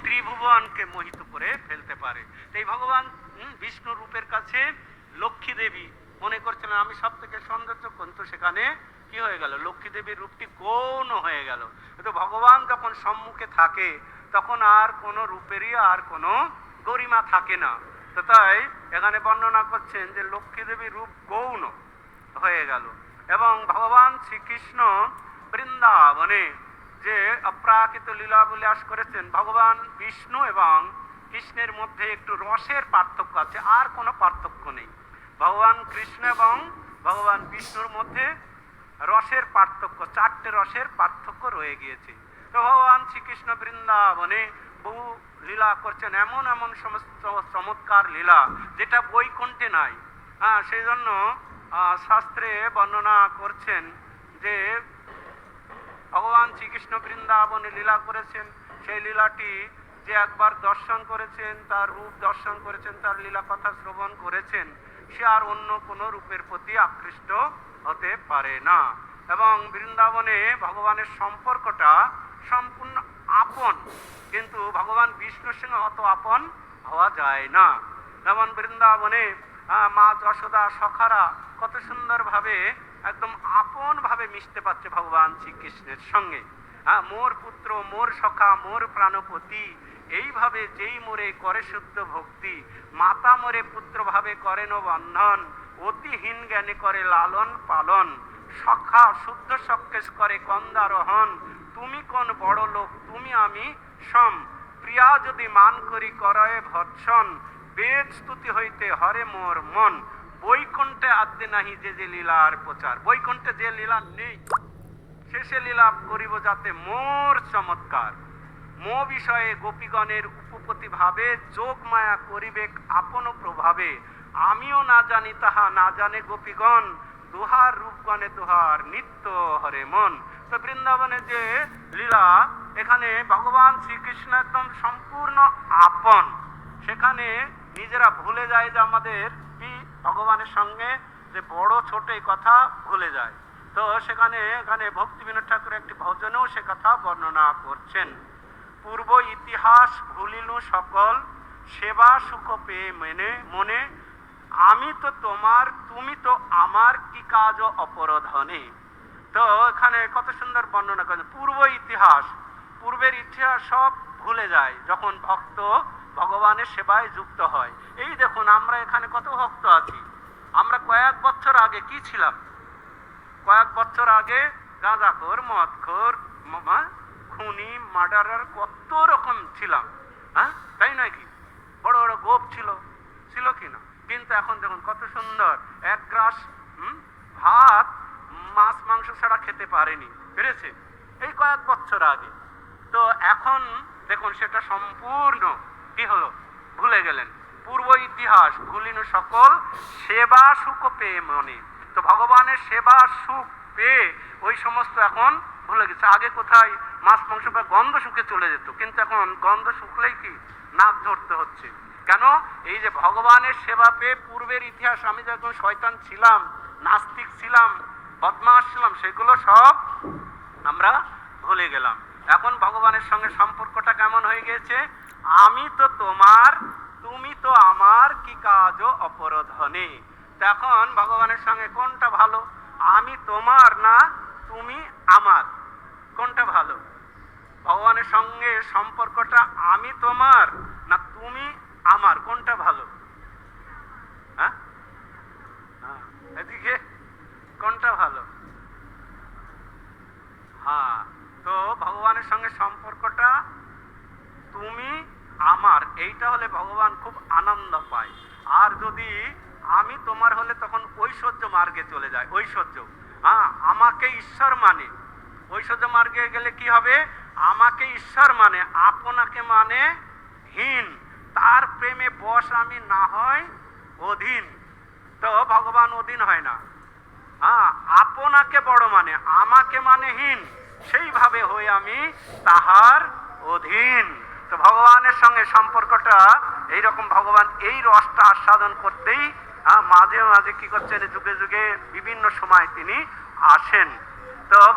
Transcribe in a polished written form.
ত্রিভুবনকে মোহিত করে ফেলতে পারে। এই ভগবান বিষ্ণু রূপের কাছে লক্ষ্মী দেবী মনে করছিলেন আমি সব থেকে সৌন্দর্য, কিন্তু সেখানে কি হয়ে গেল, লক্ষ্মী দেবীর রূপটি গৌণ হয়ে গেল। কিন্তু ভগবান যখন সম্মুখে থাকে তখন আর কোনো রূপেরই আর কোনো গরিমা থাকে না। তো তাই এখানে বর্ণনা করছেন যে লক্ষ্মী দেবীর রূপ গৌণ হয়ে গেল। এবং ভগবান শ্রীকৃষ্ণ বৃন্দাবনে যে অপ্রাকৃত লীলা বিলাস করেছেন, ভগবান বিষ্ণু এবং কৃষ্ণের মধ্যে একটু রসের পার্থক্য আছে, আর কোনো পার্থক্য নেই। ভগবান কৃষ্ণ এবং ভগবান বিষ্ণুর মধ্যে রসের পার্থক্য, 4টে রসের পার্থক্য রয়ে গিয়েছে। তো ভগবান শ্রীকৃষ্ণ বৃন্দাবনে বহু লীলা করছেন, এমন এমন সমস্ত চমৎকার লীলা যেটা বৈকুণ্ঠে নাই। সেই জন্য শাস্ত্রে বর্ণনা করছেন যে ভগবান শ্রীকৃষ্ণ বৃন্দাবনে লীলা করেছেন, সেই লীলাটি যে একবার দর্শন করেছেন, তার রূপ দর্শন করেছেন, তার লীলা কথা শ্রবণ করেছেন, সে আর অন্য কোনো রূপের প্রতি আকৃষ্ট হতে পারে না। এবং বৃন্দাবনে ভগবানের সম্পর্কটা সম্পূর্ণ আপন, কিন্তু ভগবান বিষ্ণুর সঙ্গে অত আপন হওয়া যায় না। যেমন বৃন্দাবনে মা যশোদা সখারা কত সুন্দরভাবে একদম আপন ভাবে মিশতে পারছে ভগবান শ্রীকৃষ্ণের সঙ্গে। মোর পুত্র, মোর সখা, মোর প্রাণপতি, এইভাবে যেই মোরে করে শুদ্ধ ভক্তি, মাতা মোরে পুত্র ভাবে করেন বন্ধন, অতিহীন জ্ঞানে করে লালন পালন, সখা শুদ্ধ সক্ষেস করে কন্দারোহণ, তুমি কোন বড় লোক তুমি আমি সম, প্রিয়া যদি মান করি করয়ে ভৎসন, বেদ স্তুতি হইতে হরে মোর মন, বৈকুণ্ঠে আদ্যে নাহি যে যে লীলার প্রচার। বৈকুণ্ঠে যে লীলা নেই শেষে লীলা করিব যাতে মোর চমৎকার, মো বিষয়ে গোপীগণের উপপতি ভাবে যোগ মায়া করিবে আপন প্রভাবে, আমিও না জানি তাহা না জানে গোপীগণ, দুহার রূপগণে দুহার নিত্য হরে মন। তো বৃন্দাবনে যে লীলা, এখানে ভগবান শ্রীকৃষ্ণ একদম সম্পূর্ণ আপন, সেখানে নিজেরা ভুলে যায় যে আমাদের কি ভগবানের সঙ্গে যে বড় ছোট এই কথা ভুলে যায়। তো এখানে ভক্তি বিনোদ ঠাকুর একটি ভজনেও সে কথা বর্ণনা করছেন। পূর্ব ইতিহাস ভুলিলু সকল, সেবা সুখ পেয়ে মনে, আমি তো তোমার তুমি তো আমার কি কাজ অপরধনে। তো এখানে কত সুন্দর বর্ণনা করেছে পূর্ব ইতিহাস, পূর্বের ইতিহাস সব ভুলে যায় যখন ভক্ত ভগবানের সেবায় যুক্ত হয়। এই দেখুন আমরা এখানে কত ভক্ত আছি, আমরা কয়েক বছর আগে কি ছিলাম, কয়েক বছর আগে গাঁজাখোর, মদখোর, খুনি, মার্ডারার কত রকম ছিলাম, তাই নয় কি? বড় বড় গোপ ছিল কিনা? কিন্তু এখন দেখুন কত সুন্দর, এক গ্রাস ভাত মাছ মাংস ছাড়া খেতে পেরেছে এই কয়েক বছর আগে। তো এখন দেখুন সেটা সম্পূর্ণ কি হলো, ভুলে গেলেন। পূর্ব ইতিহাস ভুলিনু সকল, সেবা সুখ পেয়ে মনে। তো ভগবানের সেবা সুখ পেয়ে ওই সমস্ত এখন ভুলে গেছে। আগে কোথায় মাছ মাংস বা গন্ধ শুকে চলে যেত, কিন্তু এখন গন্ধ শুকলেই কি নাক ধরতে হচ্ছে। কেন? এই যে ভগবানের সেবা পেয়ে পূর্বের ইতিহাস, আমি যখন শয়তান ছিলাম, নাস্তিক ছিলাম, বদমাশ ছিলাম, সেগুলো সব আমরা ভুলে গেলাম। এখন ভগবানের সঙ্গে সম্পর্কটা কেমন হয়ে গিয়েছে, আমি তো তোমার তুমি তো আমার কি কাজ অপরধনে। এখন ভগবানের সঙ্গে কোনটা ভালো, আমি তোমার না তুমি আমার, কোনটা ভালো? ভগবানের সঙ্গে সম্পর্কটা আমি তোমার না তুমি আমার, কোনটা ভালো? এদিকে কোনটা ভালো? তো ভগবানের সঙ্গে সম্পর্কটা তুমি আমার, এইটা হলে ভগবান খুব আনন্দ পায়। আর যদি আমি তোমার হলে তখন ঐশ্বর্য মার্গে চলে যায়। ঐশ্বর্য আমাকে ঈশ্বর মানে, ঐশ্বর্য মার্গে গেলে কি হবে, আমাকে ঈশ্বর মানে, আপনাকে মানে হীন, তার প্রেমে বশ আমি না হয় অধীন। তো ভগবান অধীন হয় না, আপনাকে বড় মানে, আমাকে মানে হীন, সেইভাবে হয়ে আমি তাহার অধীন। তো ভগবানের সঙ্গে সম্পর্কটা এইরকম, ভগবান এই রসটা আস্বাদন করতেই মাঝে মাঝে কি করছেন, যুগে যুগে বিভিন্ন সময় তিনি আসেন। তো